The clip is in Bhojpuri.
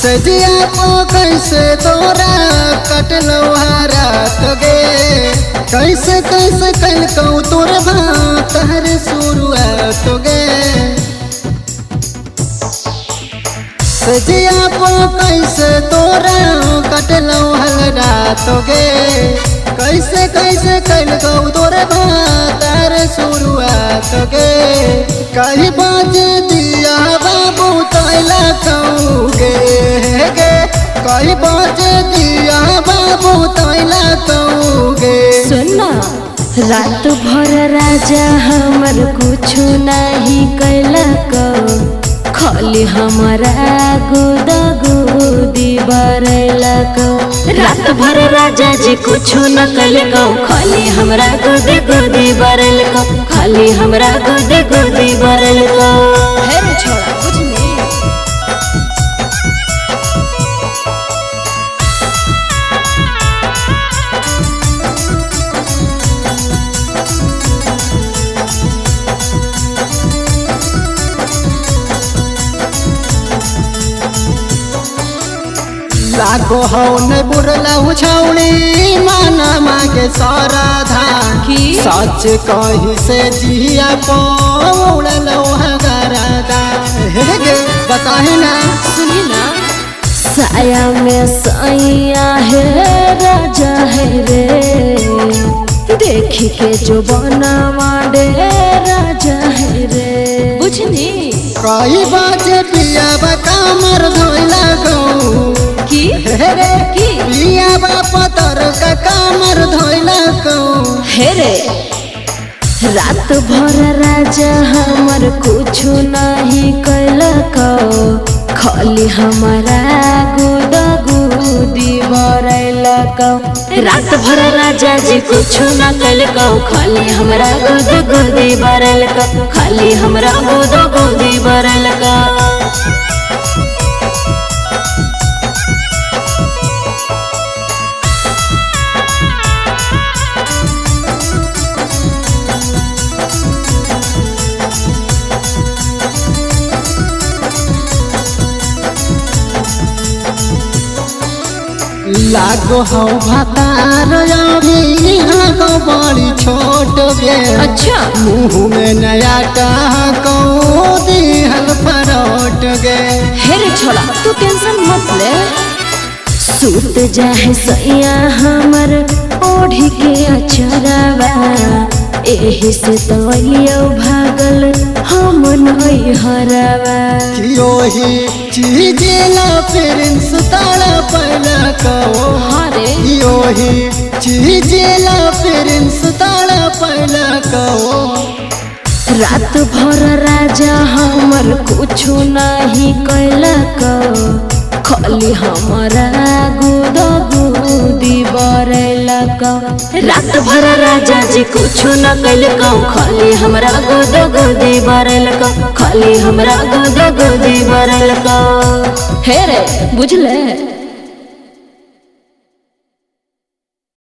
सजिया को कैसे तोरा कटलो रात गे कैसे कैसे कल को तोर भातर शुरुआत गे सजिया को कैसे तोरा कटलो रात गे कैसे कैसे कल को तोर भातर शुरुआत गे कहीं बाज दिया बाबू तैला कौगे गे कहीं बाज दिया बाबू तैला कौगे। सुनना रात भर राजा हमर कुछ नहीं कैलक खाली हमारा गुदा गुदी बरैलक। रात भर राजा जी कुछ न कैलक खाली हमरा गुदी गुदी बरैलक खाली हमरा गुदी गुदी बरैलक। है रे छोड़ा कुछ नहीं। लागो हो न बुरला छौड़ी माना मागे सारा धान सच कही से जिया पौड़ल हगरदा हे बताहे ना सुनी ना साया में सैया है राजा है रे देखी के जो बनवा दे राजा है रे बुझनी कई बाजे पिया कमर धोइला गौ की हेरे की पिया पतर का कमर धोइला गौ हेरे। रात भर राजा हमर कुछ नहीं कैलक खाली हमारा गुदा गुदी बरैलक। रात भर राजा जी कुछ न कैलक खाली हमरा गुदा गुदी बरैलक खाली हमरा गुदा गुदी बरैलक। लागो हो भतार अभी को बड़ी छोट गे अच्छा मुँह में नया टाको दिहल फरोट गे। हेरे छोड़ा तू टेंशन मत ले सूत जाए सैया हमर ओढ़ी के अचरवा एही से तलियो भागल हम नहीं हरवा योही चीज ला प्रिंस ताला पहला कहो हरे योही चीज ला प्रिंस ताला पहला कहो। रात भर राजा हमर कुछ नहीं कैलक खाली हमारा गुदा गुदी बरैलक। रात भर राजा जी कुछ न कैलक खाली हमरा गुदा गुदी बरैलक खाली हमरा गुदा गुदी बरैलक। हे रे बुझले।